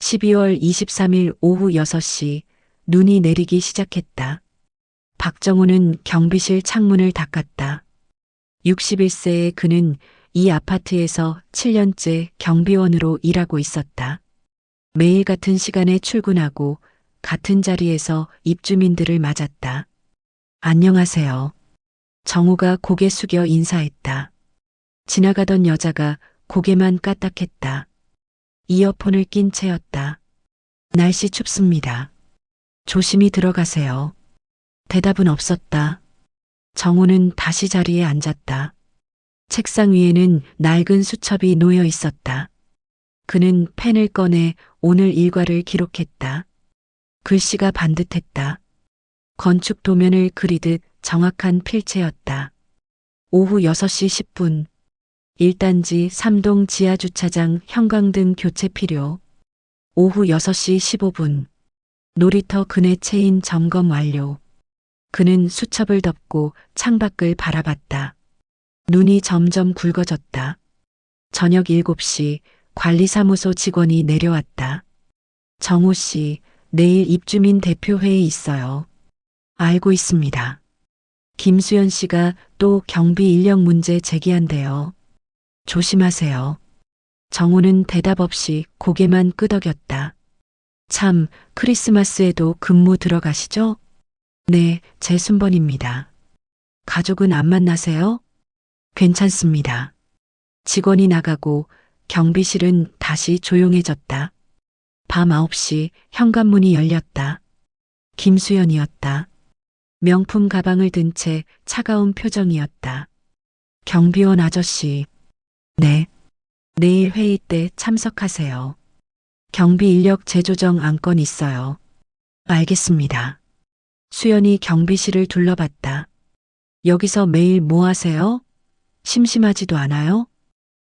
12월 23일 오후 6시 눈이 내리기 시작했다. 박정우는 경비실 창문을 닦았다. 61세의 그는 이 아파트에서 7년째 경비원으로 일하고 있었다. 매일 같은 시간에 출근하고 같은 자리에서 입주민들을 맞았다. 안녕하세요. 정우가 고개 숙여 인사했다. 지나가던 여자가 고개만 까딱했다. 이어폰을 낀 채였다. 날씨 춥습니다. 조심히 들어가세요. 대답은 없었다. 정우는 다시 자리에 앉았다. 책상 위에는 낡은 수첩이 놓여 있었다. 그는 펜을 꺼내 오늘 일과를 기록했다. 글씨가 반듯했다. 건축 도면을 그리듯 정확한 필체였다. 오후 6시 10분. 1단지 3동 지하주차장 형광등 교체 필요. 오후 6시 15분. 놀이터 근해 체인 점검 완료. 그는 수첩을 덮고 창밖을 바라봤다. 눈이 점점 굵어졌다. 저녁 7시 관리사무소 직원이 내려왔다. 정우 씨, 내일 입주민 대표회의 있어요. 알고 있습니다. 김수연 씨가 또 경비 인력 문제 제기한대요. 조심하세요. 정우는 대답 없이 고개만 끄덕였다. 참, 크리스마스에도 근무 들어가시죠? 네, 제 순번입니다. 가족은 안 만나세요? 괜찮습니다. 직원이 나가고 경비실은 다시 조용해졌다. 밤 9시 현관문이 열렸다. 김수연이었다. 명품 가방을 든 채 차가운 표정이었다. 경비원 아저씨. 네. 내일 회의 때 참석하세요. 경비 인력 재조정 안건 있어요. 알겠습니다. 수연이 경비실을 둘러봤다. 여기서 매일 뭐 하세요? 심심하지도 않아요?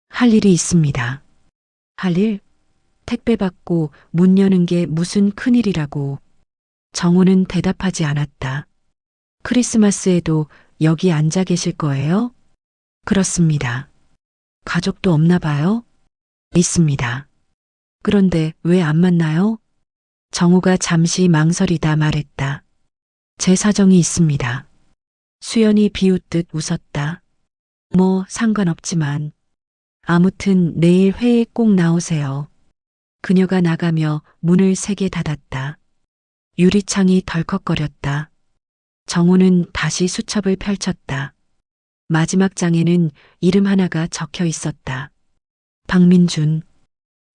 할 일이 있습니다. 할 일? 택배 받고 문 여는 게 무슨 큰일이라고. 정우는 대답하지 않았다. 크리스마스에도 여기 앉아 계실 거예요? 그렇습니다. 가족도 없나 봐요? 있습니다. 그런데 왜 안 만나요? 정우가 잠시 망설이다 말했다. 제 사정이 있습니다. 수연이 비웃듯 웃었다. 뭐 상관없지만. 아무튼 내일 회의에 꼭 나오세요. 그녀가 나가며 문을 세게 닫았다. 유리창이 덜컥거렸다. 정우는 다시 수첩을 펼쳤다. 마지막 장에는 이름 하나가 적혀 있었다. 박민준.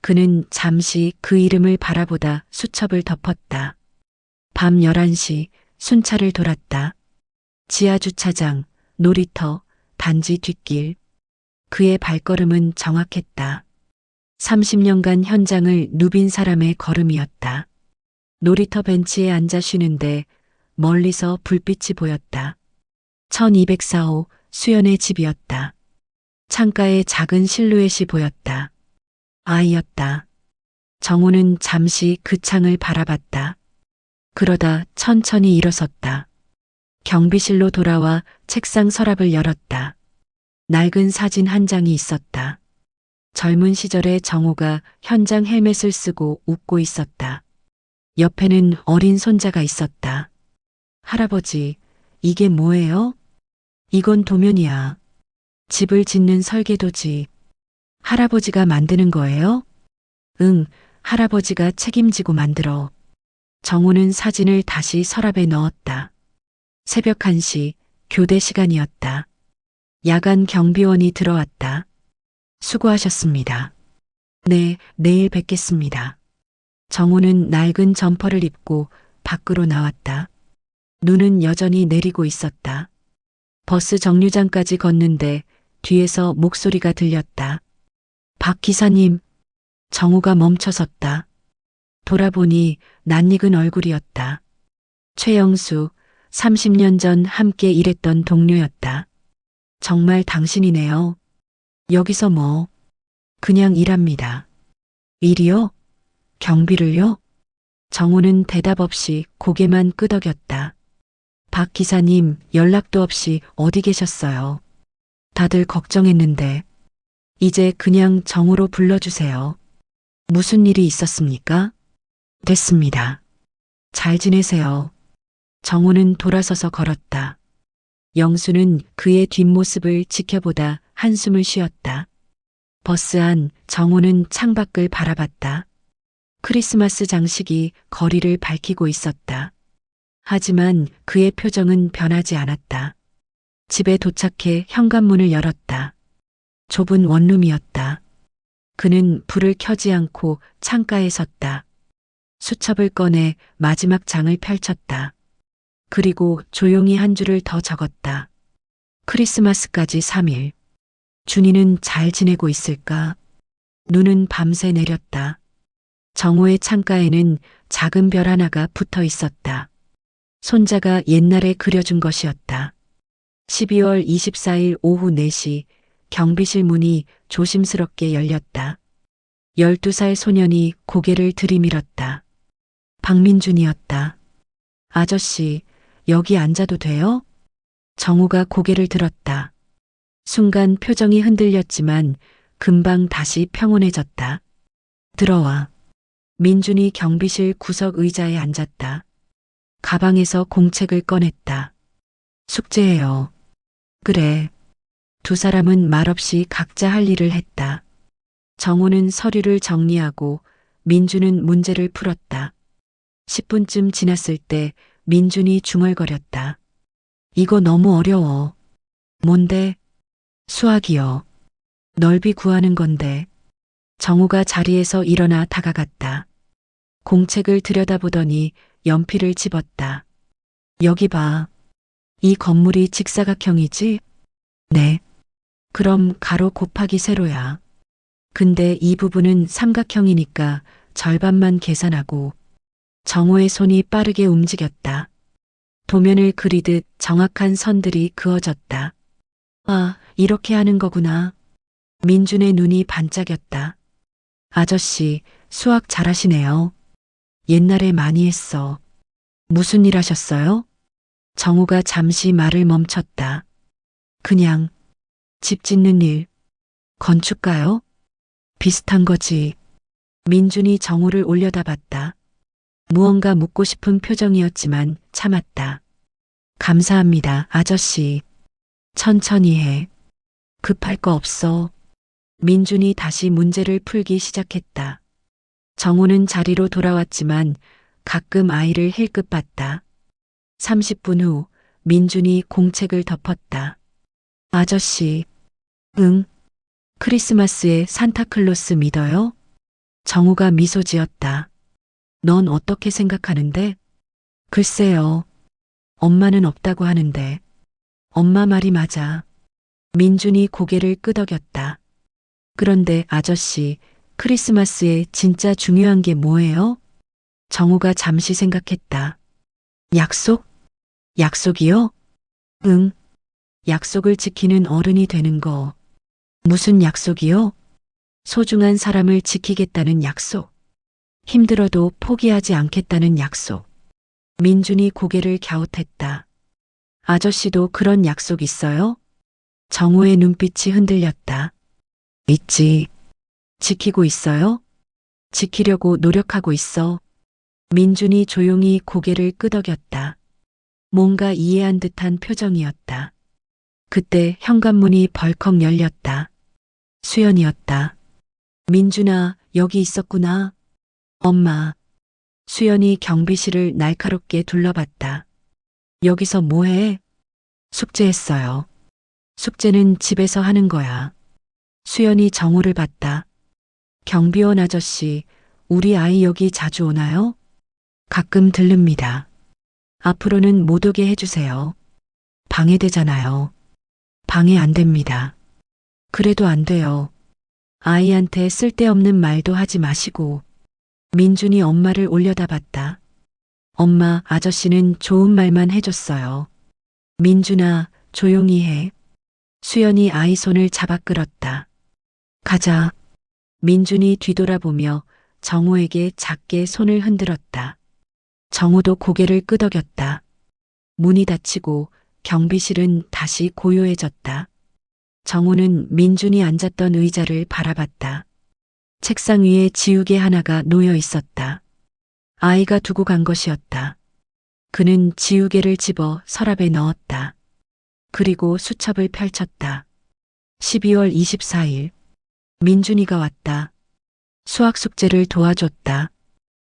그는 잠시 그 이름을 바라보다 수첩을 덮었다. 밤 11시 순찰을 돌았다. 지하주차장, 놀이터, 단지 뒷길. 그의 발걸음은 정확했다. 30년간 현장을 누빈 사람의 걸음이었다. 놀이터 벤치에 앉아 쉬는데 멀리서 불빛이 보였다. 1204호 수연의 집이었다. 창가에 작은 실루엣이 보였다. 아이였다. 정우는 잠시 그 창을 바라봤다. 그러다 천천히 일어섰다. 경비실로 돌아와 책상 서랍을 열었다. 낡은 사진 한 장이 있었다. 젊은 시절의 정우가 현장 헬멧을 쓰고 웃고 있었다. 옆에는 어린 손자가 있었다. 할아버지, 이게 뭐예요? 이건 도면이야. 집을 짓는 설계도지. 할아버지가 만드는 거예요? 응, 할아버지가 책임지고 만들어. 정우는 사진을 다시 서랍에 넣었다. 새벽 1시, 교대 시간이었다. 야간 경비원이 들어왔다. 수고하셨습니다. 네, 내일 뵙겠습니다. 정우는 낡은 점퍼를 입고 밖으로 나왔다. 눈은 여전히 내리고 있었다. 버스 정류장까지 걷는데 뒤에서 목소리가 들렸다. 박 기사님. 정우가 멈춰섰다. 돌아보니 낯익은 얼굴이었다. 최영수, 30년 전 함께 일했던 동료였다. 정말 당신이네요. 여기서 뭐? 그냥 일합니다. 일이요? 경비를요? 정우는 대답 없이 고개만 끄덕였다. 박 기사님 연락도 없이 어디 계셨어요? 다들 걱정했는데. 이제 그냥 정우로 불러주세요. 무슨 일이 있었습니까? 됐습니다. 잘 지내세요. 정호는 돌아서서 걸었다. 영수는 그의 뒷모습을 지켜보다 한숨을 쉬었다. 버스 안 정호는 창밖을 바라봤다. 크리스마스 장식이 거리를 밝히고 있었다. 하지만 그의 표정은 변하지 않았다. 집에 도착해 현관문을 열었다. 좁은 원룸이었다. 그는 불을 켜지 않고 창가에 섰다. 수첩을 꺼내 마지막 장을 펼쳤다. 그리고 조용히 한 줄을 더 적었다. 크리스마스까지 3일. 준이는 잘 지내고 있을까? 눈은 밤새 내렸다. 정호의 창가에는 작은 별 하나가 붙어 있었다. 손자가 옛날에 그려준 것이었다. 12월 24일 오후 4시 경비실 문이 조심스럽게 열렸다. 12살 소년이 고개를 들이밀었다. 박민준이었다. 아저씨, 여기 앉아도 돼요? 정우가 고개를 들었다. 순간 표정이 흔들렸지만 금방 다시 평온해졌다. 들어와. 민준이 경비실 구석 의자에 앉았다. 가방에서 공책을 꺼냈다. 숙제해요. 그래. 두 사람은 말없이 각자 할 일을 했다. 정호는 서류를 정리하고 민준은 문제를 풀었다. 10분쯤 지났을 때 민준이 중얼거렸다. 이거 너무 어려워. 뭔데? 수학이요. 넓이 구하는 건데. 정우가 자리에서 일어나 다가갔다. 공책을 들여다보더니 연필을 집었다. 여기 봐. 이 건물이 직사각형이지? 네. 그럼 가로 곱하기 세로야. 근데 이 부분은 삼각형이니까 절반만 계산하고. 정호의 손이 빠르게 움직였다. 도면을 그리듯 정확한 선들이 그어졌다. 아, 이렇게 하는 거구나. 민준의 눈이 반짝였다. 아저씨, 수학 잘하시네요. 옛날에 많이 했어. 무슨 일 하셨어요? 정우가 잠시 말을 멈췄다. 그냥 집 짓는 일. 건축가요? 비슷한 거지. 민준이 정우를 올려다봤다. 무언가 묻고 싶은 표정이었지만 참았다. 감사합니다, 아저씨. 천천히 해. 급할 거 없어. 민준이 다시 문제를 풀기 시작했다. 정우는 자리로 돌아왔지만 가끔 아이를 힐끗 봤다. 30분 후 민준이 공책을 덮었다. 아저씨, 응? 크리스마스에 산타클로스 믿어요? 정우가 미소 지었다. 넌 어떻게 생각하는데? 글쎄요. 엄마는 없다고 하는데. 엄마 말이 맞아. 민준이 고개를 끄덕였다. 그런데 아저씨, 크리스마스에 진짜 중요한 게 뭐예요? 정우가 잠시 생각했다. 약속? 약속이요? 응. 약속을 지키는 어른이 되는 거. 무슨 약속이요? 소중한 사람을 지키겠다는 약속. 힘들어도 포기하지 않겠다는 약속. 민준이 고개를 갸웃했다. 아저씨도 그런 약속 있어요? 정우의 눈빛이 흔들렸다. 있지. 지키고 있어요? 지키려고 노력하고 있어. 민준이 조용히 고개를 끄덕였다. 뭔가 이해한 듯한 표정이었다. 그때 현관문이 벌컥 열렸다. 수연이었다. 민준아, 여기 있었구나. 엄마. 수연이 경비실을 날카롭게 둘러봤다. 여기서 뭐해? 숙제했어요. 숙제는 집에서 하는 거야. 수연이 정우를 봤다. 경비원 아저씨, 우리 아이 여기 자주 오나요? 가끔 들릅니다. 앞으로는 못 오게 해주세요. 방해되잖아요. 방해 안 됩니다. 그래도 안 돼요. 아이한테 쓸데없는 말도 하지 마시고. 민준이 엄마를 올려다봤다. 엄마, 아저씨는 좋은 말만 해줬어요. 민준아, 조용히 해. 수연이 아이 손을 잡아 끌었다. 가자. 민준이 뒤돌아보며 정우에게 작게 손을 흔들었다. 정우도 고개를 끄덕였다. 문이 닫히고 경비실은 다시 고요해졌다. 정우는 민준이 앉았던 의자를 바라봤다. 책상 위에 지우개 하나가 놓여 있었다. 아이가 두고 간 것이었다. 그는 지우개를 집어 서랍에 넣었다. 그리고 수첩을 펼쳤다. 12월 24일. 민준이가 왔다. 수학 숙제를 도와줬다.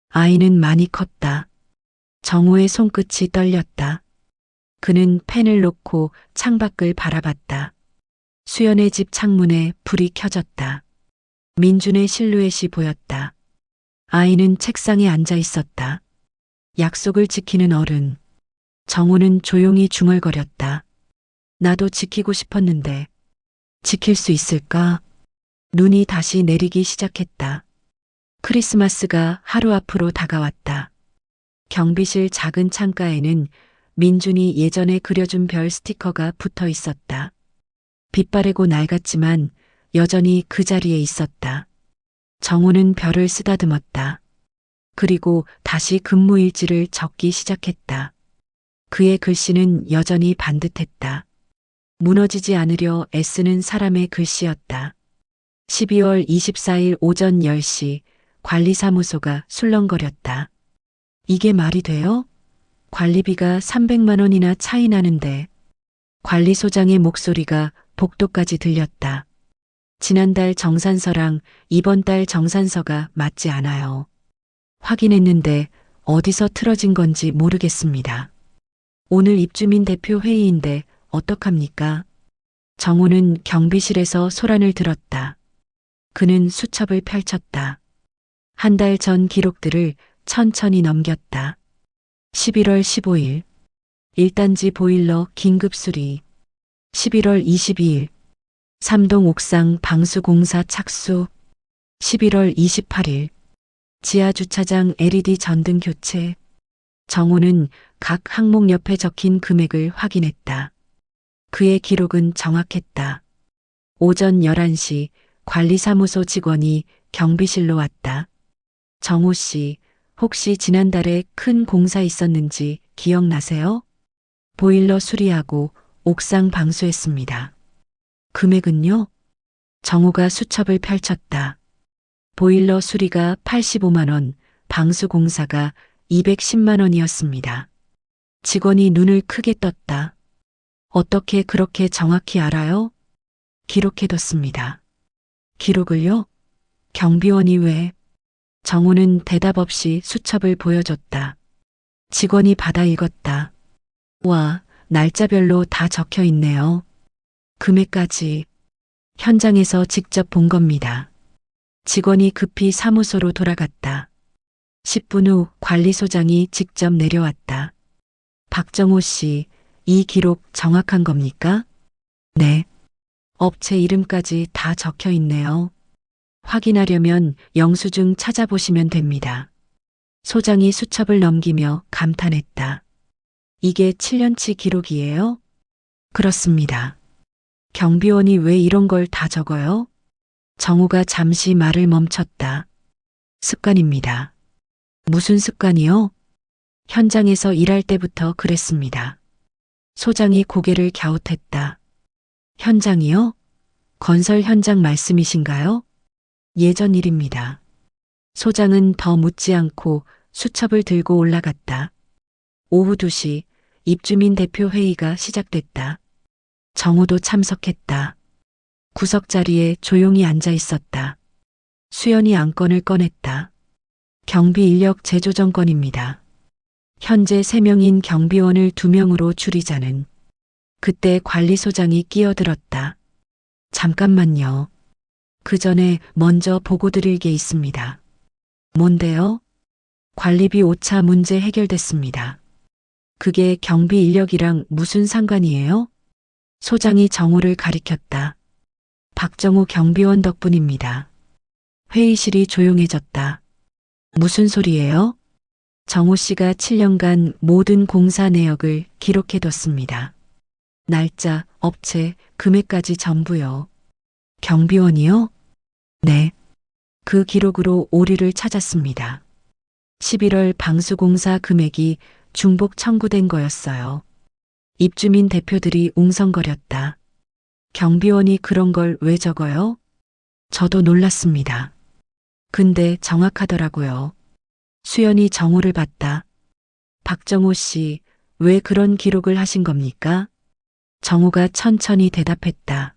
아이는 많이 컸다. 정우의 손끝이 떨렸다. 그는 펜을 놓고 창밖을 바라봤다. 수연의 집 창문에 불이 켜졌다. 민준의 실루엣이 보였다. 아이는 책상에 앉아 있었다. 약속을 지키는 어른. 정우는 조용히 중얼거렸다. 나도 지키고 싶었는데 지킬 수 있을까? 눈이 다시 내리기 시작했다. 크리스마스가 하루 앞으로 다가왔다. 경비실 작은 창가에는 민준이 예전에 그려준 별 스티커가 붙어 있었다. 빛바래고 낡았지만 여전히 그 자리에 있었다. 정우는 별을 쓰다듬었다. 그리고 다시 근무일지를 적기 시작했다. 그의 글씨는 여전히 반듯했다. 무너지지 않으려 애쓰는 사람의 글씨였다. 12월 24일 오전 10시 관리사무소가 술렁거렸다. 이게 말이 돼요? 관리비가 300만 원이나 차이 나는데. 관리소장의 목소리가 복도까지 들렸다. 지난달 정산서랑 이번 달 정산서가 맞지 않아요. 확인했는데 어디서 틀어진 건지 모르겠습니다. 오늘 입주민 대표 회의인데 어떡합니까? 정우는 경비실에서 소란을 들었다. 그는 수첩을 펼쳤다. 한 달 전 기록들을 천천히 넘겼다. 11월 15일. 1단지 보일러 긴급 수리. 11월 22일. 3동 옥상 방수공사 착수. 11월 28일. 지하주차장 LED 전등 교체. 정우는 각 항목 옆에 적힌 금액을 확인했다. 그의 기록은 정확했다. 오전 11시 관리사무소 직원이 경비실로 왔다. 정우 씨, 혹시 지난달에 큰 공사 있었는지 기억나세요? 보일러 수리하고 옥상 방수했습니다. 금액은요? 정우가 수첩을 펼쳤다. 보일러 수리가 85만 원, 방수 공사가 210만 원이었습니다. 직원이 눈을 크게 떴다. 어떻게 그렇게 정확히 알아요? 기록해뒀습니다. 기록을요? 경비원이 왜? 정우는 대답 없이 수첩을 보여줬다. 직원이 받아 읽었다. 와, 날짜별로 다 적혀 있네요. 금액까지. 현장에서 직접 본 겁니다. 직원이 급히 사무소로 돌아갔다. 10분 후 관리소장이 직접 내려왔다. 박정호 씨, 이 기록 정확한 겁니까? 네. 업체 이름까지 다 적혀 있네요. 확인하려면 영수증 찾아보시면 됩니다. 소장이 수첩을 넘기며 감탄했다. 이게 7년치 기록이에요? 그렇습니다. 경비원이 왜 이런 걸 다 적어요? 정우가 잠시 말을 멈췄다. 습관입니다. 무슨 습관이요? 현장에서 일할 때부터 그랬습니다. 소장이 고개를 갸웃했다. 현장이요? 건설 현장 말씀이신가요? 예전 일입니다. 소장은 더 묻지 않고 수첩을 들고 올라갔다. 오후 2시 입주민 대표 회의가 시작됐다. 정우도 참석했다. 구석 자리에 조용히 앉아 있었다. 수연이 안건을 꺼냈다. 경비 인력 재조정 건입니다. 현재 3명인 경비원을 2명으로 줄이자는. 그때 관리소장이 끼어들었다. 잠깐만요. 그 전에 먼저 보고 드릴 게 있습니다. 뭔데요? 관리비 오차 문제 해결됐습니다. 그게 경비 인력이랑 무슨 상관이에요? 소장이 정우를 가리켰다. 박정우 경비원 덕분입니다. 회의실이 조용해졌다. 무슨 소리예요? 정우 씨가 7년간 모든 공사 내역을 기록해뒀습니다. 날짜, 업체, 금액까지 전부요. 경비원이요? 네. 그 기록으로 오류를 찾았습니다. 11월 방수공사 금액이 중복 청구된 거였어요. 입주민 대표들이 웅성거렸다. 경비원이 그런 걸 왜 적어요? 저도 놀랐습니다. 근데 정확하더라고요. 수연이 정호를 봤다. 박정호 씨, 왜 그런 기록을 하신 겁니까? 정호가 천천히 대답했다.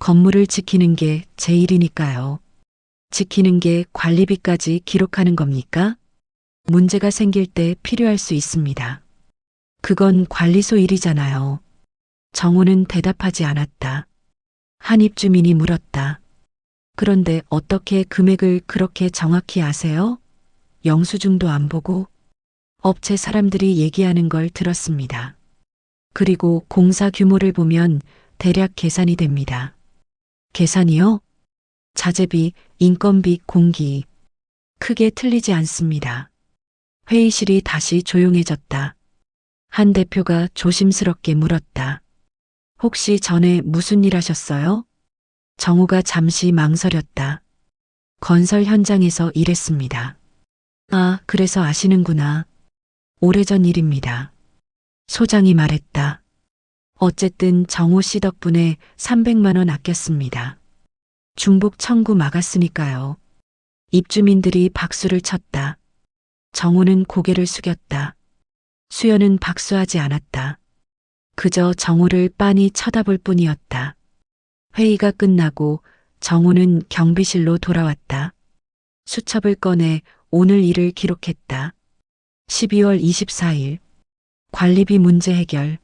건물을 지키는 게 제 일이니까요. 지키는 게 관리비까지 기록하는 겁니까? 문제가 생길 때 필요할 수 있습니다. 그건 관리소 일이잖아요. 정호는 대답하지 않았다. 한 입주민이 물었다. 그런데 어떻게 금액을 그렇게 정확히 아세요? 영수증도 안 보고 업체 사람들이 얘기하는 걸 들었습니다. 그리고 공사 규모를 보면 대략 계산이 됩니다. 계산이요? 자재비, 인건비, 공기. 크게 틀리지 않습니다. 회의실이 다시 조용해졌다. 한 대표가 조심스럽게 물었다. 혹시 전에 무슨 일 하셨어요? 정우가 잠시 망설였다. 건설 현장에서 일했습니다. 아, 그래서 아시는구나. 오래전 일입니다. 소장이 말했다. 어쨌든 정우 씨 덕분에 300만 원 아꼈습니다. 중복 청구 막았으니까요. 입주민들이 박수를 쳤다. 정우는 고개를 숙였다. 수연은 박수하지 않았다. 그저 정우를 빤히 쳐다볼 뿐이었다. 회의가 끝나고 정우는 경비실로 돌아왔다. 수첩을 꺼내 오늘 일을 기록했다. 12월 24일 관리비 문제 해결.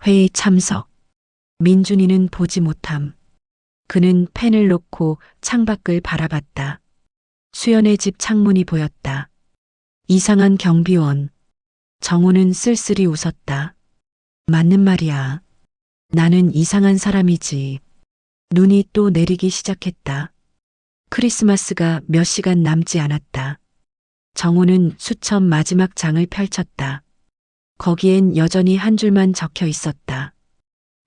회의 참석. 민준이는 보지 못함. 그는 펜을 놓고 창밖을 바라봤다. 수연의 집 창문이 보였다. 이상한 경비원. 정우는 쓸쓸히 웃었다. 맞는 말이야. 나는 이상한 사람이지. 눈이 또 내리기 시작했다. 크리스마스가 몇 시간 남지 않았다. 정우는 수첩 마지막 장을 펼쳤다. 거기엔 여전히 한 줄만 적혀 있었다.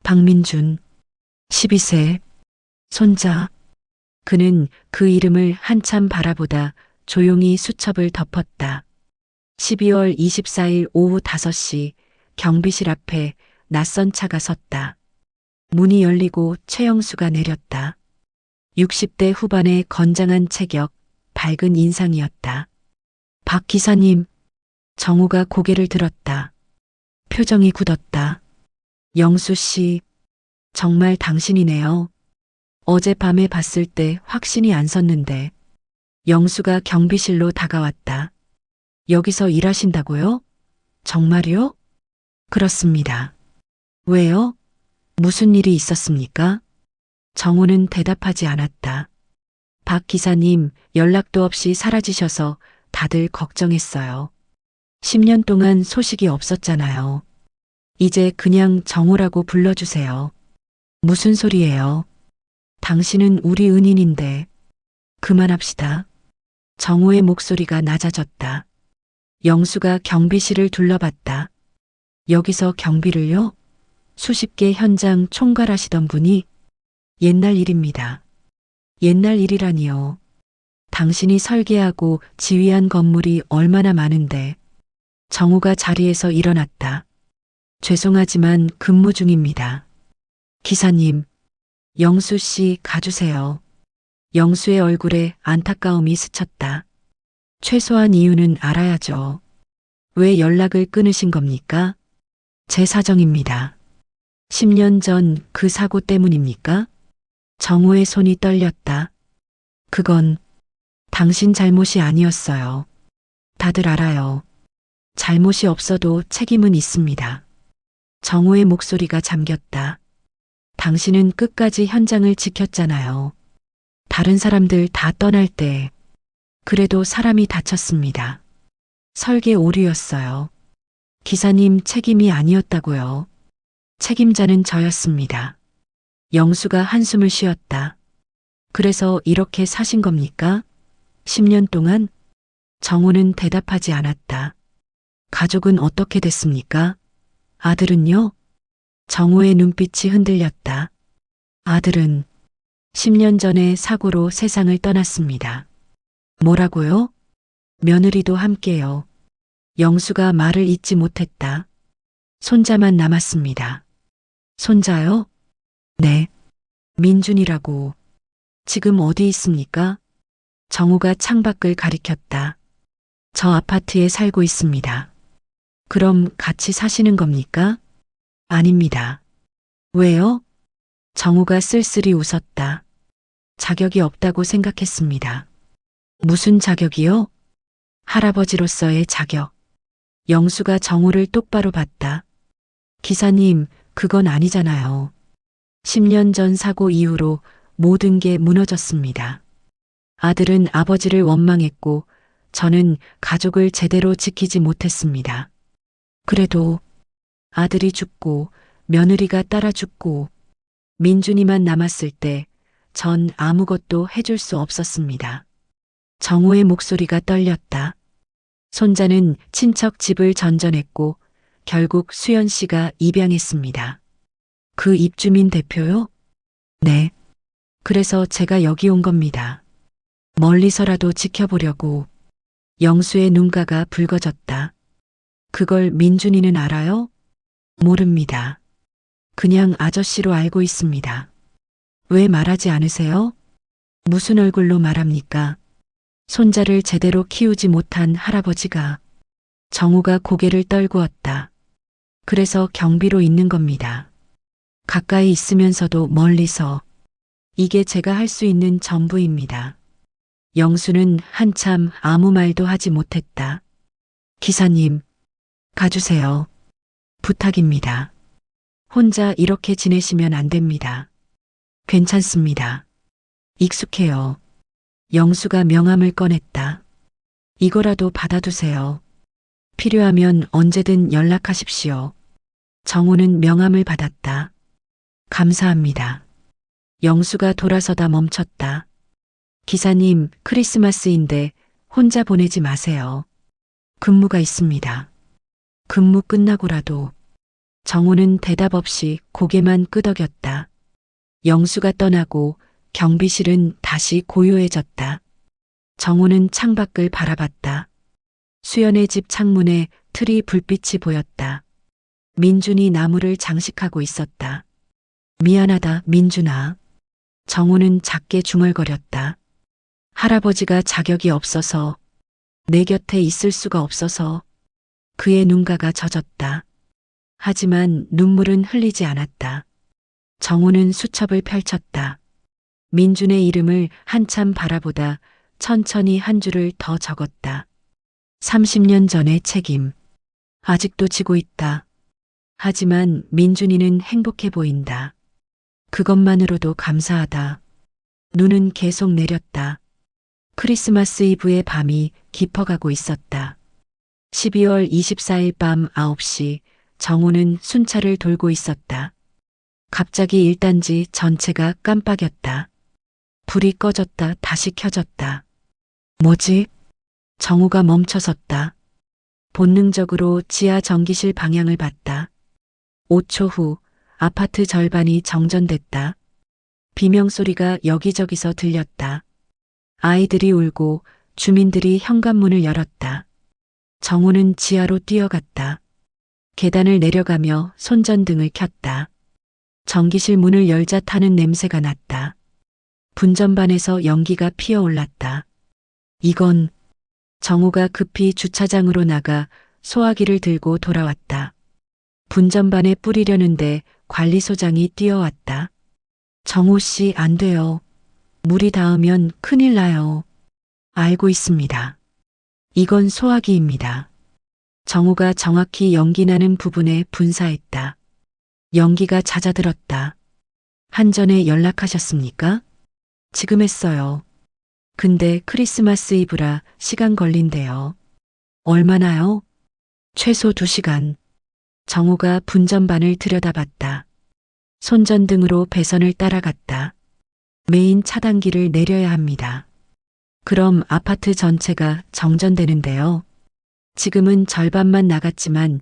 박민준, 12세, 손자. 그는 그 이름을 한참 바라보다 조용히 수첩을 덮었다. 12월 24일 오후 5시 경비실 앞에 낯선 차가 섰다. 문이 열리고 최영수가 내렸다. 60대 후반의 건장한 체격, 밝은 인상이었다. 박 기사님. 정우가 고개를 들었다. 표정이 굳었다. 영수 씨, 정말 당신이네요. 어젯밤에 봤을 때 확신이 안 섰는데. 영수가 경비실로 다가왔다. 여기서 일하신다고요? 정말요? 그렇습니다. 왜요? 무슨 일이 있었습니까? 정우는 대답하지 않았다. 박 기사님, 연락도 없이 사라지셔서 다들 걱정했어요. 10년 동안 소식이 없었잖아요. 이제 그냥 정우라고 불러주세요. 무슨 소리예요? 당신은 우리 은인인데. 그만합시다. 정우의 목소리가 낮아졌다. 영수가 경비실을 둘러봤다. 여기서 경비를요? 수십 개 현장 총괄하시던 분이? 옛날 일입니다. 옛날 일이라니요. 당신이 설계하고 지휘한 건물이 얼마나 많은데. 정우가 자리에서 일어났다. 죄송하지만 근무 중입니다. 기사님, 영수 씨 가주세요. 영수의 얼굴에 안타까움이 스쳤다. 최소한 이유는 알아야죠. 왜 연락을 끊으신 겁니까? 제 사정입니다. 10년 전 그 사고 때문입니까? 정우의 손이 떨렸다. 그건 당신 잘못이 아니었어요. 다들 알아요. 잘못이 없어도 책임은 있습니다. 정우의 목소리가 잠겼다. 당신은 끝까지 현장을 지켰잖아요. 다른 사람들 다 떠날 때. 그래도 사람이 다쳤습니다. 설계 오류였어요. 기사님 책임이 아니었다고요. 책임자는 저였습니다. 영수가 한숨을 쉬었다. 그래서 이렇게 사신 겁니까? 10년 동안? 정우는 대답하지 않았다. 가족은 어떻게 됐습니까? 아들은요? 정우의 눈빛이 흔들렸다. 아들은 10년 전에 사고로 세상을 떠났습니다. 뭐라고요? 며느리도 함께요. 영수가 말을 잇지 못했다. 손자만 남았습니다. 손자요? 네. 민준이라고. 지금 어디 있습니까? 정우가 창밖을 가리켰다. 저 아파트에 살고 있습니다. 그럼 같이 사시는 겁니까? 아닙니다. 왜요? 정우가 쓸쓸히 웃었다. 자격이 없다고 생각했습니다. 무슨 자격이요? 할아버지로서의 자격. 영수가 정우를 똑바로 봤다. 기사님, 그건 아니잖아요. 10년 전 사고 이후로 모든 게 무너졌습니다. 아들은 아버지를 원망했고 저는 가족을 제대로 지키지 못했습니다. 그래도 아들이 죽고 며느리가 따라 죽고 민준이만 남았을 때 전 아무것도 해줄 수 없었습니다. 정우의 목소리가 떨렸다. 손자는 친척 집을 전전했고 결국 수연 씨가 입양했습니다. 그 입주민 대표요? 네. 그래서 제가 여기 온 겁니다. 멀리서라도 지켜보려고. 영수의 눈가가 붉어졌다. 그걸 민준이는 알아요? 모릅니다. 그냥 아저씨로 알고 있습니다. 왜 말하지 않으세요? 무슨 얼굴로 말합니까? 손자를 제대로 키우지 못한 할아버지가. 정우가 고개를 떨구었다. 그래서 경비로 있는 겁니다. 가까이 있으면서도 멀리서. 이게 제가 할 수 있는 전부입니다. 영수는 한참 아무 말도 하지 못했다. 기사님, 가주세요. 부탁입니다. 혼자 이렇게 지내시면 안 됩니다. 괜찮습니다. 익숙해요. 영수가 명함을 꺼냈다. 이거라도 받아두세요. 필요하면 언제든 연락하십시오. 정우는 명함을 받았다. 감사합니다. 영수가 돌아서다 멈췄다. 기사님, 크리스마스인데 혼자 보내지 마세요. 근무가 있습니다. 근무 끝나고라도. 정우는 대답 없이 고개만 끄덕였다. 영수가 떠나고 경비실은 다시 고요해졌다. 정우는 창밖을 바라봤다. 수연의 집 창문에 트리 불빛이 보였다. 민준이 나무를 장식하고 있었다. 미안하다, 민준아. 정우는 작게 중얼거렸다. 할아버지가 자격이 없어서, 내 곁에 있을 수가 없어서. 그의 눈가가 젖었다. 하지만 눈물은 흘리지 않았다. 정우는 수첩을 펼쳤다. 민준의 이름을 한참 바라보다 천천히 한 줄을 더 적었다. 30년 전의 책임. 아직도 지고 있다. 하지만 민준이는 행복해 보인다. 그것만으로도 감사하다. 눈은 계속 내렸다. 크리스마스 이브의 밤이 깊어가고 있었다. 12월 24일 밤 9시 정우는 순찰을 돌고 있었다. 갑자기 1단지 전체가 깜빡였다. 불이 꺼졌다 다시 켜졌다. 뭐지? 정우가 멈춰섰다. 본능적으로 지하 전기실 방향을 봤다. 5초 후 아파트 절반이 정전됐다. 비명소리가 여기저기서 들렸다. 아이들이 울고 주민들이 현관문을 열었다. 정우는 지하로 뛰어갔다. 계단을 내려가며 손전등을 켰다. 전기실 문을 열자 타는 냄새가 났다. 분전반에서 연기가 피어올랐다. 이건. 정우가 급히 주차장으로 나가 소화기를 들고 돌아왔다. 분전반에 뿌리려는데 관리소장이 뛰어왔다. 정우 씨, 안 돼요. 물이 닿으면 큰일 나요. 알고 있습니다. 이건 소화기입니다. 정우가 정확히 연기 나는 부분에 분사했다. 연기가 잦아들었다. 한전에 연락하셨습니까? 지금 했어요. 근데 크리스마스 이브라 시간 걸린대요. 얼마나요? 최소 2시간. 정우가 분전반을 들여다봤다. 손전등으로 배선을 따라갔다. 메인 차단기를 내려야 합니다. 그럼 아파트 전체가 정전되는데요. 지금은 절반만 나갔지만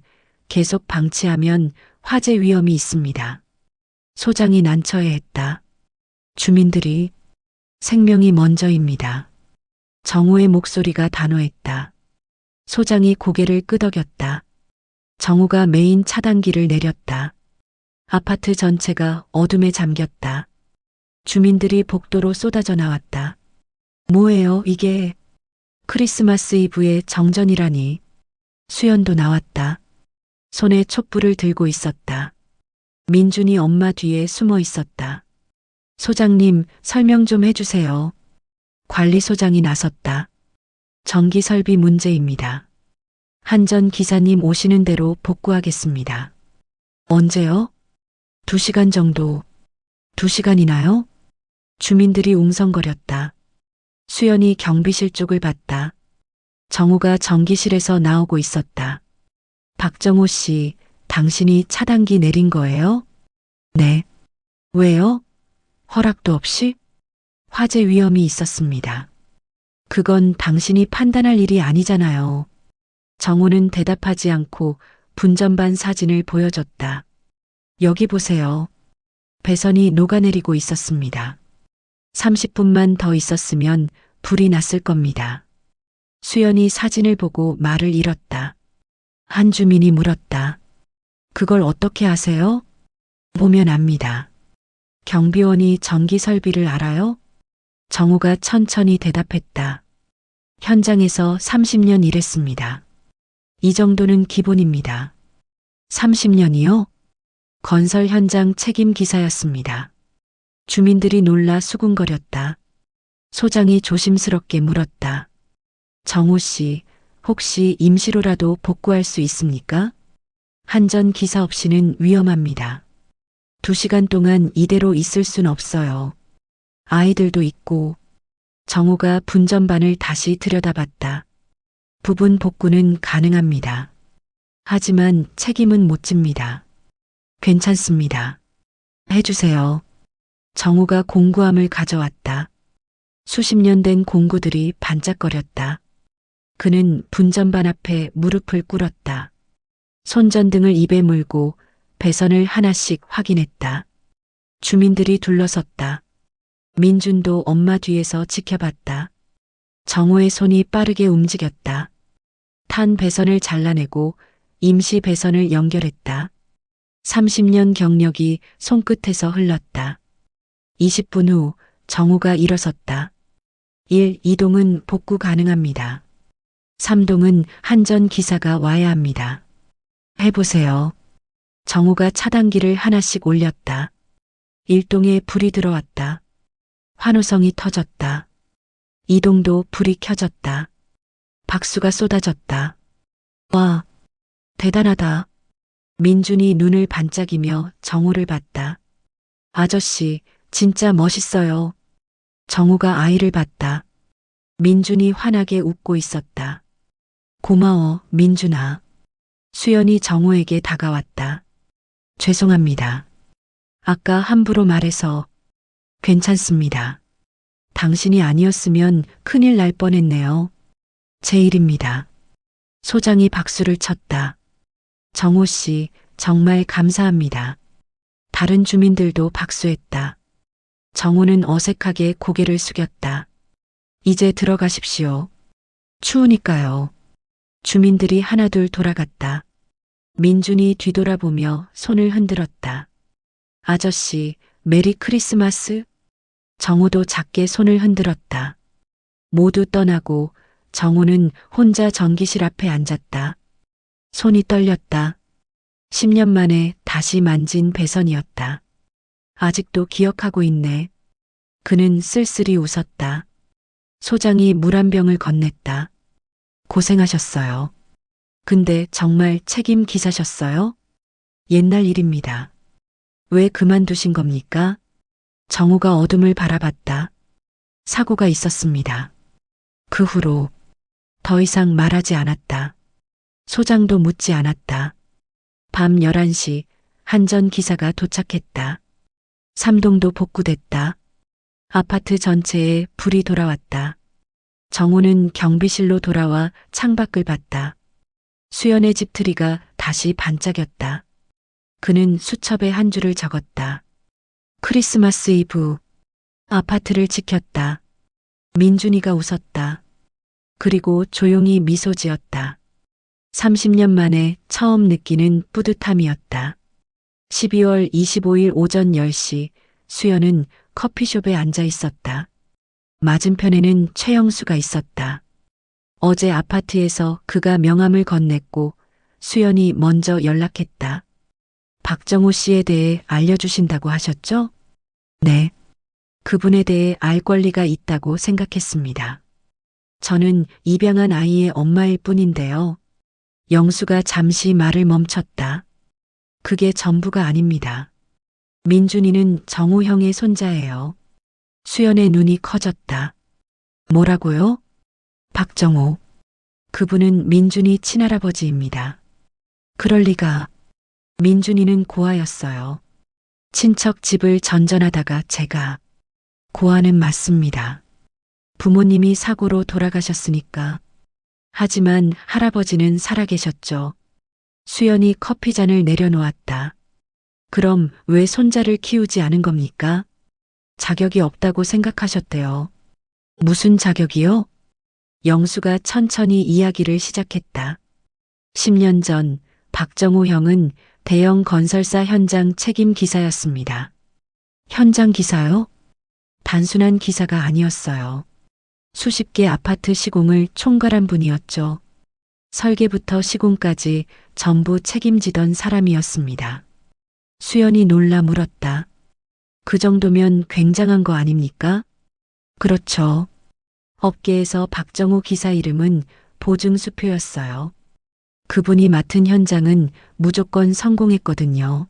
계속 방치하면 화재 위험이 있습니다. 소장이 난처해했다. 주민들이. 생명이 먼저입니다. 정우의 목소리가 단호했다. 소장이 고개를 끄덕였다. 정우가 메인 차단기를 내렸다. 아파트 전체가 어둠에 잠겼다. 주민들이 복도로 쏟아져 나왔다. 뭐예요, 이게? 크리스마스 이브의 정전이라니. 수연도 나왔다. 손에 촛불을 들고 있었다. 민준이 엄마 뒤에 숨어 있었다. 소장님, 설명 좀 해주세요. 관리소장이 나섰다. 전기 설비 문제입니다. 한전 기사님 오시는 대로 복구하겠습니다. 언제요? 2시간 정도. 2시간이나요? 주민들이 웅성거렸다. 수연이 경비실 쪽을 봤다. 정우가 전기실에서 나오고 있었다. 박정호 씨, 당신이 차단기 내린 거예요? 네. 왜요? 허락도 없이? 화재 위험이 있었습니다. 그건 당신이 판단할 일이 아니잖아요. 정우는 대답하지 않고 분전반 사진을 보여줬다. 여기 보세요. 배선이 녹아내리고 있었습니다. 30분만 더 있었으면 불이 났을 겁니다. 수연이 사진을 보고 말을 잃었다. 한 주민이 물었다. 그걸 어떻게 아세요? 보면 압니다. 경비원이 전기 설비를 알아요? 정우가 천천히 대답했다. 현장에서 30년 일했습니다. 이 정도는 기본입니다. 30년이요? 건설 현장 책임 기사였습니다. 주민들이 놀라 수군거렸다. 소장이 조심스럽게 물었다. 정우 씨, 혹시 임시로라도 복구할 수 있습니까? 한전 기사 없이는 위험합니다. 2시간 동안 이대로 있을 순 없어요. 아이들도 있고. 정우가 분전반을 다시 들여다봤다. 부분 복구는 가능합니다. 하지만 책임은 못 집니다. 괜찮습니다. 해주세요. 정우가 공구함을 가져왔다. 수십 년 된 공구들이 반짝거렸다. 그는 분전반 앞에 무릎을 꿇었다. 손전등을 입에 물고 배선을 하나씩 확인했다. 주민들이 둘러섰다. 민준도 엄마 뒤에서 지켜봤다. 정우의 손이 빠르게 움직였다. 탄 배선을 잘라내고 임시 배선을 연결했다. 30년 경력이 손끝에서 흘렀다. 20분 후 정우가 일어섰다. 1. 2동은 복구 가능합니다. 3동은 한전 기사가 와야 합니다. 해보세요. 정우가 차단기를 하나씩 올렸다. 1동에 불이 들어왔다. 환호성이 터졌다. 2동도 불이 켜졌다. 박수가 쏟아졌다. 와, 대단하다. 민준이 눈을 반짝이며 정우를 봤다. 아저씨, 진짜 멋있어요. 정우가 아이를 봤다. 민준이 환하게 웃고 있었다. 고마워, 민준아. 수연이 정우에게 다가왔다. 죄송합니다. 아까 함부로 말해서. 괜찮습니다. 당신이 아니었으면 큰일 날 뻔했네요. 제 일입니다. 소장이 박수를 쳤다. 정우 씨, 정말 감사합니다. 다른 주민들도 박수했다. 정우는 어색하게 고개를 숙였다. 이제 들어가십시오. 추우니까요. 주민들이 하나둘 돌아갔다. 민준이 뒤돌아보며 손을 흔들었다. 아저씨, 메리 크리스마스? 정우도 작게 손을 흔들었다. 모두 떠나고 정우는 혼자 전기실 앞에 앉았다. 손이 떨렸다. 10년 만에 다시 만진 배선이었다. 아직도 기억하고 있네. 그는 쓸쓸히 웃었다. 소장이 물 한 병을 건넸다. 고생하셨어요. 근데 정말 책임 기사셨어요? 옛날 일입니다. 왜 그만두신 겁니까? 정우가 어둠을 바라봤다. 사고가 있었습니다. 그 후로 더 이상 말하지 않았다. 소장도 묻지 않았다. 밤 11시 한전 기사가 도착했다. 3동도 복구됐다. 아파트 전체에 불이 돌아왔다. 정우는 경비실로 돌아와 창밖을 봤다. 수연의 집트리가 다시 반짝였다. 그는 수첩에 한 줄을 적었다. 크리스마스 이브. 아파트를 지켰다. 민준이가 웃었다. 그리고 조용히 미소 지었다. 30년 만에 처음 느끼는 뿌듯함이었다. 12월 25일 오전 10시 수연은 커피숍에 앉아 있었다. 맞은편에는 최영수가 있었다. 어제 아파트에서 그가 명함을 건넸고 수연이 먼저 연락했다. 박정호 씨에 대해 알려주신다고 하셨죠? 네. 그분에 대해 알 권리가 있다고 생각했습니다. 저는 입양한 아이의 엄마일 뿐인데요. 영수가 잠시 말을 멈췄다. 그게 전부가 아닙니다. 민준이는 정우 형의 손자예요. 수연의 눈이 커졌다. 뭐라고요? 박정호. 그분은 민준이 친할아버지입니다. 그럴 리가. 민준이는 고아였어요. 친척 집을 전전하다가 제가. 고아는 맞습니다. 부모님이 사고로 돌아가셨으니까. 하지만 할아버지는 살아계셨죠. 수연이 커피잔을 내려놓았다. 그럼 왜 손자를 키우지 않은 겁니까? 자격이 없다고 생각하셨대요. 무슨 자격이요? 영수가 천천히 이야기를 시작했다. 10년 전 박정호 형은 대형 건설사 현장 책임 기사였습니다. 현장 기사요? 단순한 기사가 아니었어요. 수십 개 아파트 시공을 총괄한 분이었죠. 설계부터 시공까지 전부 책임지던 사람이었습니다. 수연이 놀라 물었다. 그 정도면 굉장한 거 아닙니까? 그렇죠. 업계에서 박정호 기사 이름은 보증수표였어요. 그분이 맡은 현장은 무조건 성공했거든요.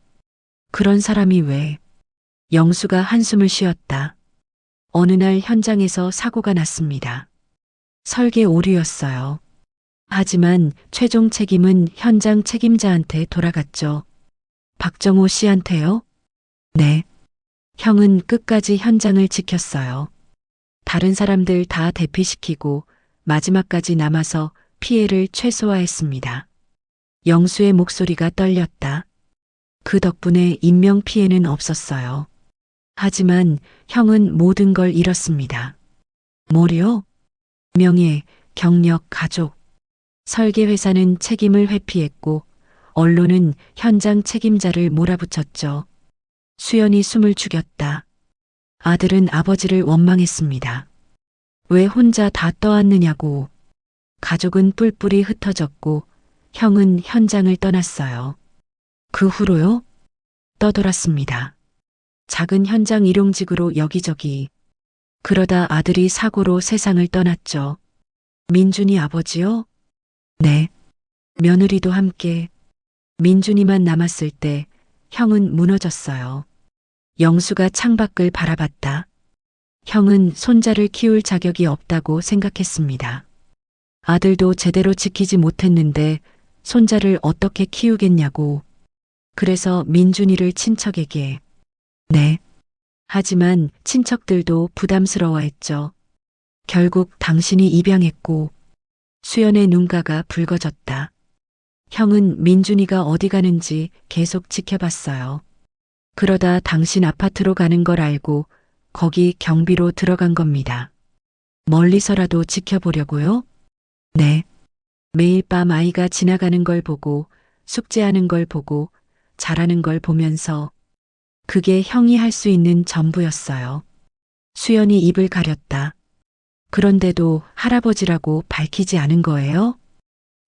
그런 사람이 왜? 영수가 한숨을 쉬었다. 어느 날 현장에서 사고가 났습니다. 설계 오류였어요. 하지만 최종 책임은 현장 책임자한테 돌아갔죠. 박정호 씨한테요? 네. 형은 끝까지 현장을 지켰어요. 다른 사람들 다 대피시키고 마지막까지 남아서 피해를 최소화했습니다. 영수의 목소리가 떨렸다. 그 덕분에 인명피해는 없었어요. 하지만 형은 모든 걸 잃었습니다. 뭐요? 명예, 경력, 가족. 설계회사는 책임을 회피했고 언론은 현장 책임자를 몰아붙였죠. 수연이 숨을 죽였다. 아들은 아버지를 원망했습니다. 왜 혼자 다 떠안느냐고. 가족은 뿔뿔이 흩어졌고 형은 현장을 떠났어요. 그 후로요? 떠돌았습니다. 작은 현장 일용직으로 여기저기. 그러다 아들이 사고로 세상을 떠났죠. 민준이 아버지요? 네. 며느리도 함께. 민준이만 남았을 때 형은 무너졌어요. 영수가 창밖을 바라봤다. 형은 손자를 키울 자격이 없다고 생각했습니다. 아들도 제대로 지키지 못했는데 손자를 어떻게 키우겠냐고. 그래서 민준이를 친척에게. 네. 하지만 친척들도 부담스러워했죠. 결국 당신이 입양했고. 수연의 눈가가 붉어졌다. 형은 민준이가 어디 가는지 계속 지켜봤어요. 그러다 당신 아파트로 가는 걸 알고 거기 경비로 들어간 겁니다. 멀리서라도 지켜보려고요? 네. 매일 밤 아이가 지나가는 걸 보고 숙제하는 걸 보고 잘하는 걸 보면서 그게 형이 할 수 있는 전부였어요. 수연이 입을 가렸다. 그런데도 할아버지라고 밝히지 않은 거예요?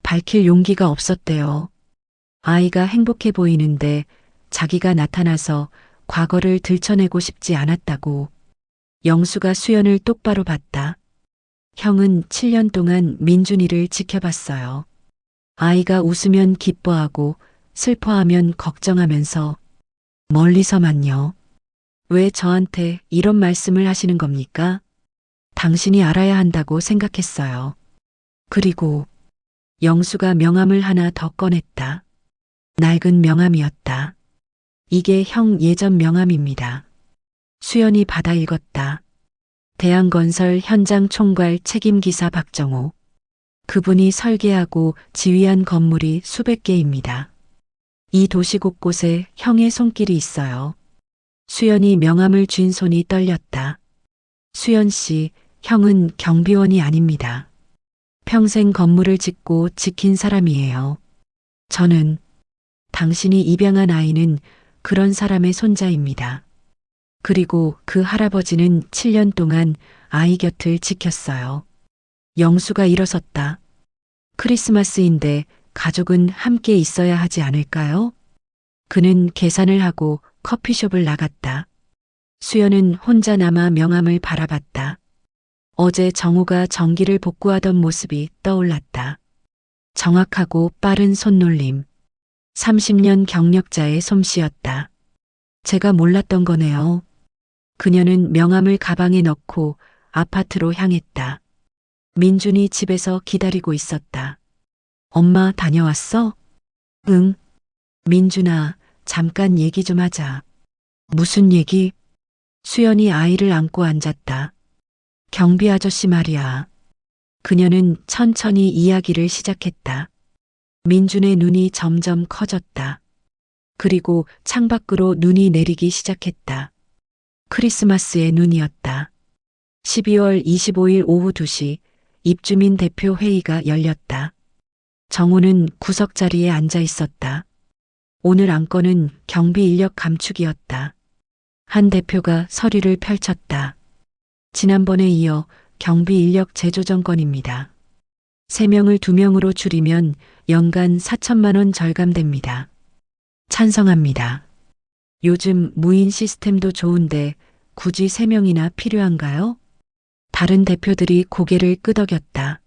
밝힐 용기가 없었대요. 아이가 행복해 보이는데 자기가 나타나서 과거를 들춰내고 싶지 않았다고. 영수가 수연을 똑바로 봤다. 형은 7년 동안 민준이를 지켜봤어요. 아이가 웃으면 기뻐하고 슬퍼하면 걱정하면서 멀리서만요. 왜 저한테 이런 말씀을 하시는 겁니까? 당신이 알아야 한다고 생각했어요. 그리고 영수가 명함을 하나 더 꺼냈다. 낡은 명함이었다. 이게 형 예전 명함입니다. 수연이 받아 읽었다. 대한건설 현장 총괄 책임기사 박정호. 그분이 설계하고 지휘한 건물이 수백 개입니다. 이 도시 곳곳에 형의 손길이 있어요. 수연이 명함을 쥔 손이 떨렸다. 수연 씨, 형은 경비원이 아닙니다. 평생 건물을 짓고 지킨 사람이에요. 저는 당신이 입양한 아이는 그런 사람의 손자입니다. 그리고 그 할아버지는 7년 동안 아이 곁을 지켰어요. 영수가 일어섰다. 크리스마스인데 가족은 함께 있어야 하지 않을까요? 그는 계산을 하고 커피숍을 나갔다. 수연은 혼자 남아 명함을 바라봤다. 어제 정우가 전기를 복구하던 모습이 떠올랐다. 정확하고 빠른 손놀림. 30년 경력자의 솜씨였다. 제가 몰랐던 거네요. 그녀는 명함을 가방에 넣고 아파트로 향했다. 민준이 집에서 기다리고 있었다. 엄마 다녀왔어? 응. 민준아, 잠깐 얘기 좀 하자. 무슨 얘기? 수연이 아이를 안고 앉았다. 경비 아저씨 말이야. 그녀는 천천히 이야기를 시작했다. 민준의 눈이 점점 커졌다. 그리고 창밖으로 눈이 내리기 시작했다. 크리스마스의 눈이었다. 12월 25일 오후 2시 입주민 대표 회의가 열렸다. 정우는 구석 자리에 앉아 있었다. 오늘 안건은 경비 인력 감축이었다. 한 대표가 서류를 펼쳤다. 지난번에 이어 경비 인력 재조정 건입니다. 3명을 2명으로 줄이면 연간 4천만 원 절감됩니다. 찬성합니다. 요즘 무인 시스템도 좋은데 굳이 3명이나 필요한가요? 다른 대표들이 고개를 끄덕였다.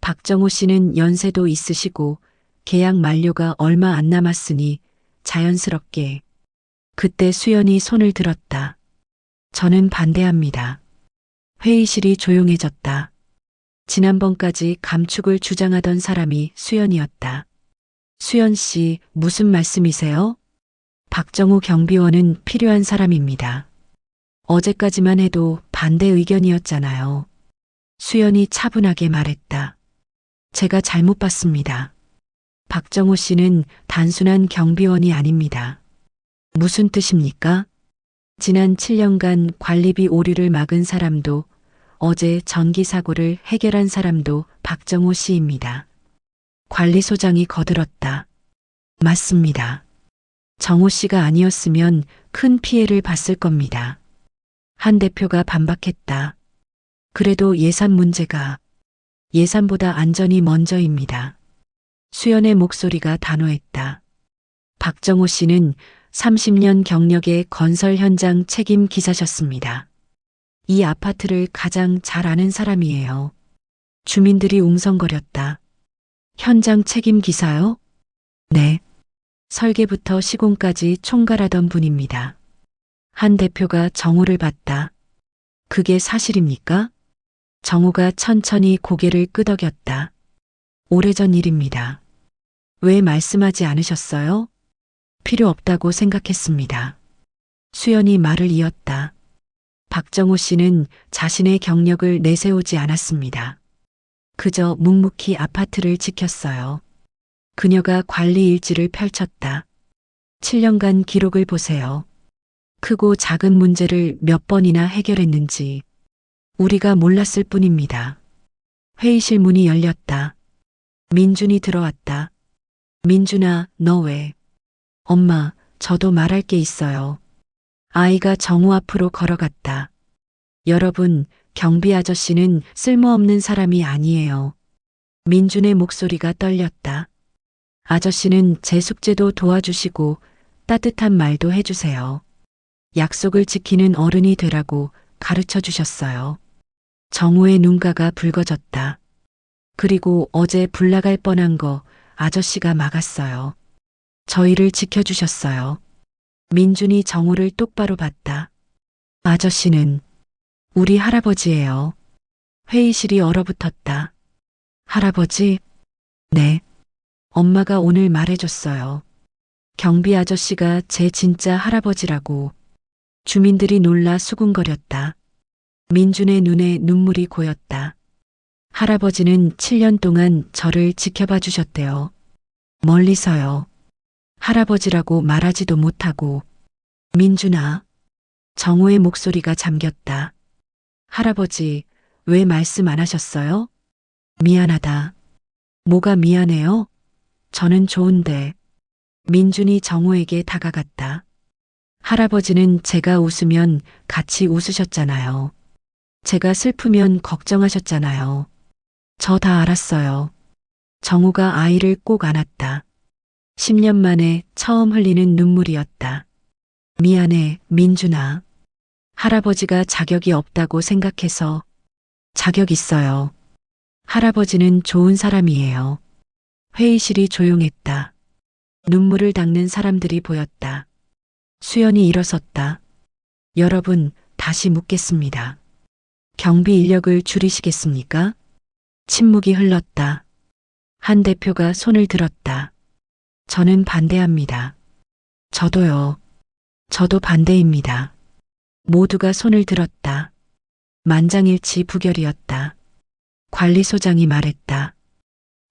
박정호 씨는 연세도 있으시고 계약 만료가 얼마 안 남았으니 자연스럽게. 그때 수연이 손을 들었다. 저는 반대합니다. 회의실이 조용해졌다. 지난번까지 감축을 주장하던 사람이 수연이었다. 수연 씨, 무슨 말씀이세요? 박정우 경비원은 필요한 사람입니다. 어제까지만 해도 반대 의견이었잖아요. 수연이 차분하게 말했다. 제가 잘못 봤습니다. 박정우 씨는 단순한 경비원이 아닙니다. 무슨 뜻입니까? 지난 7년간 관리비 오류를 막은 사람도 어제 전기 사고를 해결한 사람도 박정호 씨입니다. 관리소장이 거들었다. 맞습니다. 정호 씨가 아니었으면 큰 피해를 봤을 겁니다. 한 대표가 반박했다. 그래도 예산 문제가 예산보다 안전이 먼저입니다. 수연의 목소리가 단호했다. 박정호 씨는 30년 경력의 건설 현장 책임 기사셨습니다. 이 아파트를 가장 잘 아는 사람이에요. 주민들이 웅성거렸다. 현장 책임 기사요? 네. 설계부터 시공까지 총괄하던 분입니다. 한 대표가 정우를 봤다. 그게 사실입니까? 정우가 천천히 고개를 끄덕였다. 오래전 일입니다. 왜 말씀하지 않으셨어요? 필요 없다고 생각했습니다. 수연이 말을 이었다. 박정호 씨는 자신의 경력을 내세우지 않았습니다. 그저 묵묵히 아파트를 지켰어요. 그녀가 관리 일지를 펼쳤다. 7년간 기록을 보세요. 크고 작은 문제를 몇 번이나 해결했는지 우리가 몰랐을 뿐입니다. 회의실 문이 열렸다. 민준이 들어왔다. 민준아, 너 왜? 엄마, 저도 말할 게 있어요. 아이가 정우 앞으로 걸어갔다. 여러분, 경비 아저씨는 쓸모없는 사람이 아니에요. 민준의 목소리가 떨렸다. 아저씨는 제 숙제도 도와주시고 따뜻한 말도 해주세요. 약속을 지키는 어른이 되라고 가르쳐 주셨어요. 정우의 눈가가 붉어졌다. 그리고 어제 불 나갈 뻔한 거 아저씨가 막았어요. 저희를 지켜주셨어요. 민준이 정우를 똑바로 봤다. 아저씨는 우리 할아버지예요. 회의실이 얼어붙었다. 할아버지? 네. 엄마가 오늘 말해줬어요. 경비 아저씨가 제 진짜 할아버지라고. 주민들이 놀라 수군거렸다. 민준의 눈에 눈물이 고였다. 할아버지는 7년 동안 저를 지켜봐 주셨대요. 멀리서요. 할아버지라고 말하지도 못하고. 민준아. 정우의 목소리가 잠겼다. 할아버지, 왜 말씀 안 하셨어요? 미안하다. 뭐가 미안해요? 저는 좋은데. 민준이 정우에게 다가갔다. 할아버지는 제가 웃으면 같이 웃으셨잖아요. 제가 슬프면 걱정하셨잖아요. 저 다 알았어요. 정우가 아이를 꼭 안았다. 10년 만에 처음 흘리는 눈물이었다. 미안해, 민준아. 할아버지가 자격이 없다고 생각해서 자격 있어요. 할아버지는 좋은 사람이에요. 회의실이 조용했다. 눈물을 닦는 사람들이 보였다. 수연이 일어섰다. 여러분, 다시 묻겠습니다. 경비 인력을 줄이시겠습니까? 침묵이 흘렀다. 한 대표가 손을 들었다. 저는 반대합니다. 저도요. 저도 반대입니다. 모두가 손을 들었다. 만장일치 부결이었다. 관리소장이 말했다.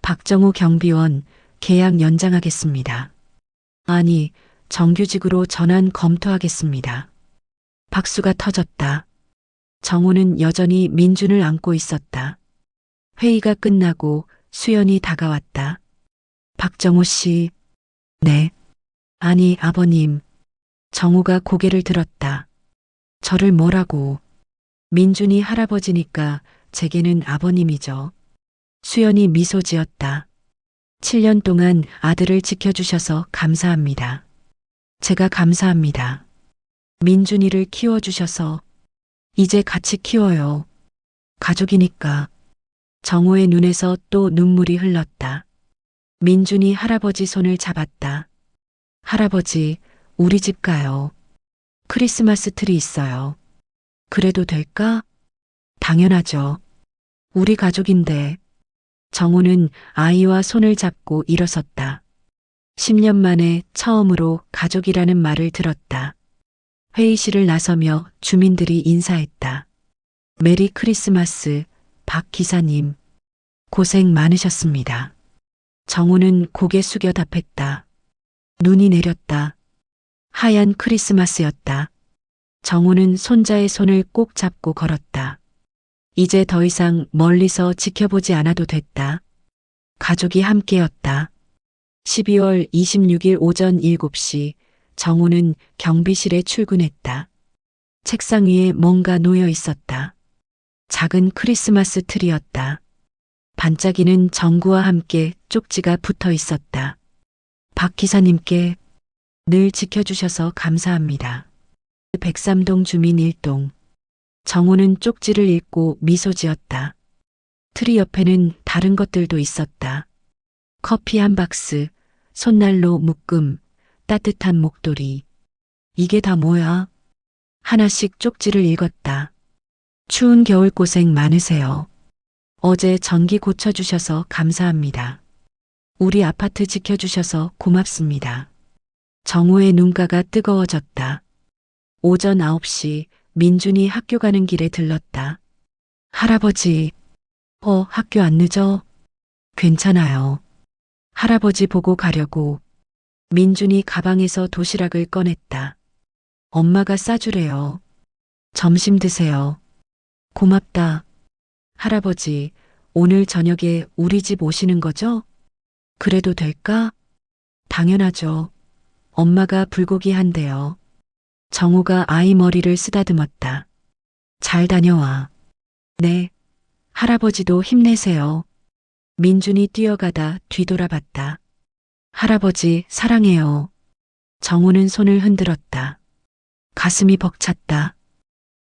박정우 경비원 계약 연장하겠습니다. 아니, 정규직으로 전환 검토하겠습니다. 박수가 터졌다. 정우는 여전히 민준을 안고 있었다. 회의가 끝나고 수연이 다가왔다. 박정우 씨. 네. 아니, 아버님. 정우가 고개를 들었다. 저를 뭐라고. 민준이 할아버지니까 제게는 아버님이죠. 수연이 미소 지었다. 7년 동안 아들을 지켜주셔서 감사합니다. 제가 감사합니다. 민준이를 키워주셔서 이제 같이 키워요. 가족이니까. 정우의 눈에서 또 눈물이 흘렀다. 민준이 할아버지 손을 잡았다. 할아버지, 우리 집 가요. 크리스마스 트리 있어요. 그래도 될까? 당연하죠. 우리 가족인데. 정우는 아이와 손을 잡고 일어섰다. 10년 만에 처음으로 가족이라는 말을 들었다. 회의실을 나서며 주민들이 인사했다. 메리 크리스마스, 박 기사님. 고생 많으셨습니다. 정우는 고개 숙여 답했다. 눈이 내렸다. 하얀 크리스마스였다. 정우는 손자의 손을 꼭 잡고 걸었다. 이제 더 이상 멀리서 지켜보지 않아도 됐다. 가족이 함께였다. 12월 26일 오전 7시 정우는 경비실에 출근했다. 책상 위에 뭔가 놓여 있었다. 작은 크리스마스 트리였다. 반짝이는 전구와 함께 쪽지가 붙어 있었다. 박 기사님께 늘 지켜주셔서 감사합니다. 103동 주민 1동. 정우는 쪽지를 읽고 미소 지었다. 트리 옆에는 다른 것들도 있었다. 커피 한 박스, 손난로 묶음, 따뜻한 목도리. 이게 다 뭐야? 하나씩 쪽지를 읽었다. 추운 겨울 고생 많으세요. 어제 전기 고쳐주셔서 감사합니다. 우리 아파트 지켜주셔서 고맙습니다. 정우의 눈가가 뜨거워졌다. 오전 9시 민준이 학교 가는 길에 들렀다. 할아버지, 학교 안 늦어? 괜찮아요. 할아버지 보고 가려고. 민준이 가방에서 도시락을 꺼냈다. 엄마가 싸주래요. 점심 드세요. 고맙다. 할아버지, 오늘 저녁에 우리 집 오시는 거죠? 그래도 될까? 당연하죠. 엄마가 불고기 한대요. 정우가 아이 머리를 쓰다듬었다. 잘 다녀와. 네. 할아버지도 힘내세요. 민준이 뛰어가다 뒤돌아봤다. 할아버지 사랑해요. 정우는 손을 흔들었다. 가슴이 벅찼다.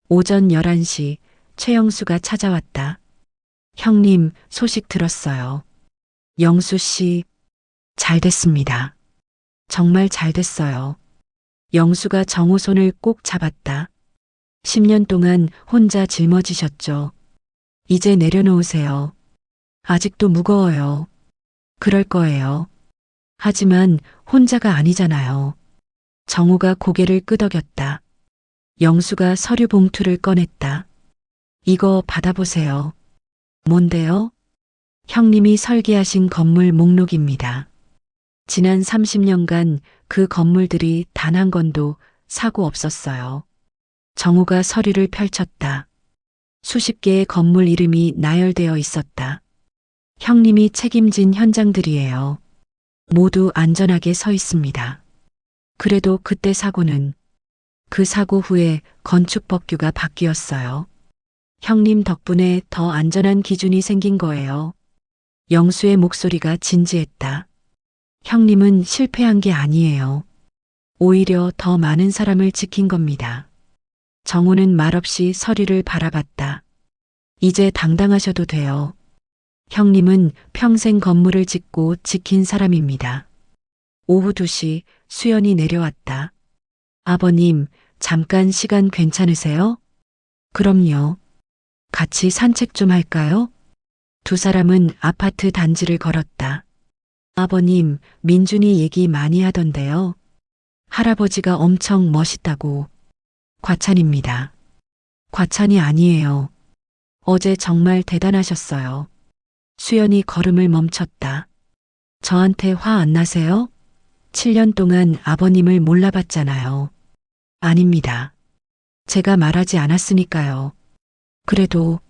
오전 11시 최영수가 찾아왔다. 형님, 소식 들었어요. 영수 씨, 잘 됐습니다. 정말 잘 됐어요. 영수가 정우 손을 꼭 잡았다. 10년 동안 혼자 짊어지셨죠. 이제 내려놓으세요. 아직도 무거워요. 그럴 거예요. 하지만 혼자가 아니잖아요. 정우가 고개를 끄덕였다. 영수가 서류 봉투를 꺼냈다. 이거 받아보세요. 뭔데요? 형님이 설계하신 건물 목록입니다. 지난 30년간 그 건물들이 단 한 건도 사고 없었어요. 정우가 서류를 펼쳤다. 수십 개의 건물 이름이 나열되어 있었다. 형님이 책임진 현장들이에요. 모두 안전하게 서 있습니다. 그래도 그때 사고는 그 사고 후에 건축법규가 바뀌었어요. 형님 덕분에 더 안전한 기준이 생긴 거예요. 영수의 목소리가 진지했다. 형님은 실패한 게 아니에요. 오히려 더 많은 사람을 지킨 겁니다. 정우는 말없이 서리를 바라봤다. 이제 당당하셔도 돼요. 형님은 평생 건물을 짓고 지킨 사람입니다. 오후 2시 수연이 내려왔다. 아버님, 잠깐 시간 괜찮으세요? 그럼요. 같이 산책 좀 할까요? 두 사람은 아파트 단지를 걸었다. 아버님, 민준이 얘기 많이 하던데요. 할아버지가 엄청 멋있다고. 과찬입니다. 과찬이 아니에요. 어제 정말 대단하셨어요. 수연이 걸음을 멈췄다. 저한테 화 안 나세요? 7년 동안 아버님을 몰라봤잖아요. 아닙니다. 제가 말하지 않았으니까요. 그래도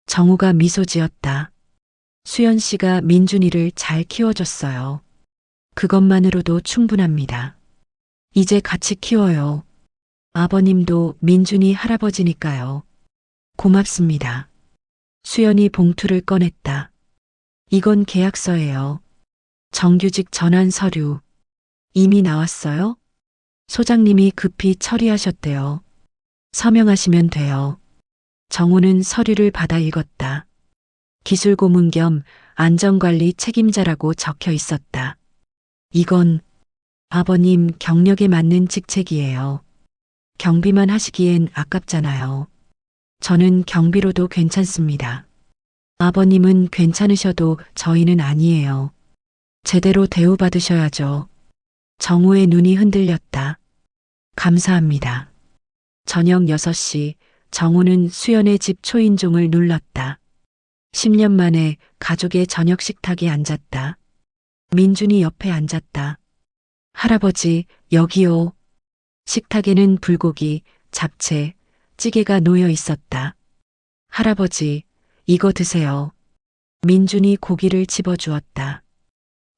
정우가 미소 지었다. 수연 씨가 민준이를 잘 키워줬어요. 그것만으로도 충분합니다. 이제 같이 키워요. 아버님도 민준이 할아버지니까요. 고맙습니다. 수연이 봉투를 꺼냈다. 이건 계약서예요. 정규직 전환 서류. 이미 나왔어요? 소장님이 급히 처리하셨대요. 서명하시면 돼요. 정우는 서류를 받아 읽었다. 기술 고문 겸 안전관리 책임자라고 적혀 있었다. 이건 아버님 경력에 맞는 직책이에요. 경비만 하시기엔 아깝잖아요. 저는 경비로도 괜찮습니다. 아버님은 괜찮으셔도 저희는 아니에요. 제대로 대우받으셔야죠. 정우의 눈이 흔들렸다. 감사합니다. 저녁 6시 정우는 수연의 집 초인종을 눌렀다. 10년 만에 가족의 저녁 식탁에 앉았다. 민준이 옆에 앉았다. 할아버지, 여기요. 식탁에는 불고기, 잡채, 찌개가 놓여 있었다. 할아버지, 이거 드세요. 민준이 고기를 집어주었다.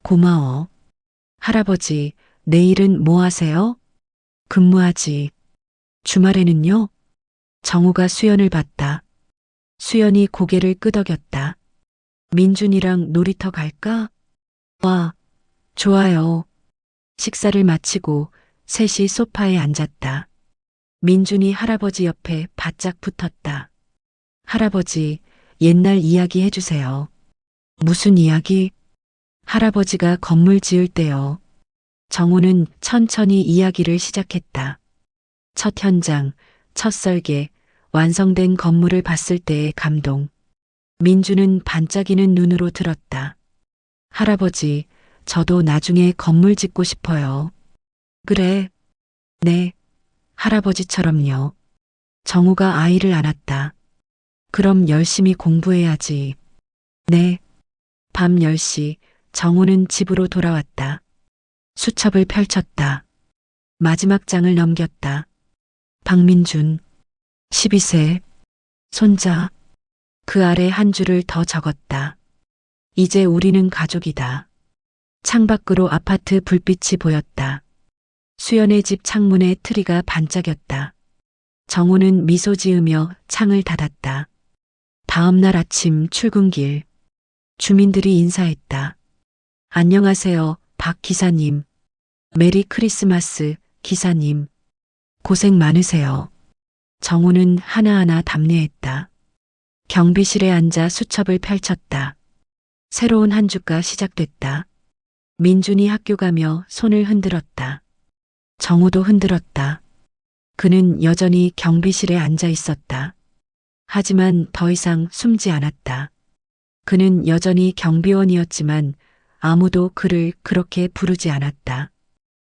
고마워. 할아버지, 내일은 뭐 하세요? 근무하지. 주말에는요? 정우가 수연을 봤다. 수연이 고개를 끄덕였다. 민준이랑 놀이터 갈까? 와, 좋아요. 식사를 마치고 셋이 소파에 앉았다. 민준이 할아버지 옆에 바짝 붙었다. 할아버지, 옛날 이야기 해주세요. 무슨 이야기? 할아버지가 건물 지을 때요. 정우는 천천히 이야기를 시작했다. 첫 현장, 첫 설계, 완성된 건물을 봤을 때의 감동. 민주는 반짝이는 눈으로 들었다. 할아버지, 저도 나중에 건물 짓고 싶어요. 그래. 네. 할아버지처럼요. 정우가 아이를 안았다. 그럼 열심히 공부해야지. 네. 밤 10시 정우는 집으로 돌아왔다. 수첩을 펼쳤다. 마지막 장을 넘겼다. 박민준, 12세, 손자. 그 아래 한 줄을 더 적었다. 이제 우리는 가족이다. 창밖으로 아파트 불빛이 보였다. 수연의 집 창문에 트리가 반짝였다. 정우는 미소 지으며 창을 닫았다. 다음 날 아침 출근길. 주민들이 인사했다. 안녕하세요, 박 기사님. 메리 크리스마스, 기사님. 고생 많으세요. 정우는 하나하나 답례했다. 경비실에 앉아 수첩을 펼쳤다. 새로운 한 주가 시작됐다. 민준이 학교 가며 손을 흔들었다. 정우도 흔들었다. 그는 여전히 경비실에 앉아 있었다. 하지만 더 이상 숨지 않았다. 그는 여전히 경비원이었지만 아무도 그를 그렇게 부르지 않았다.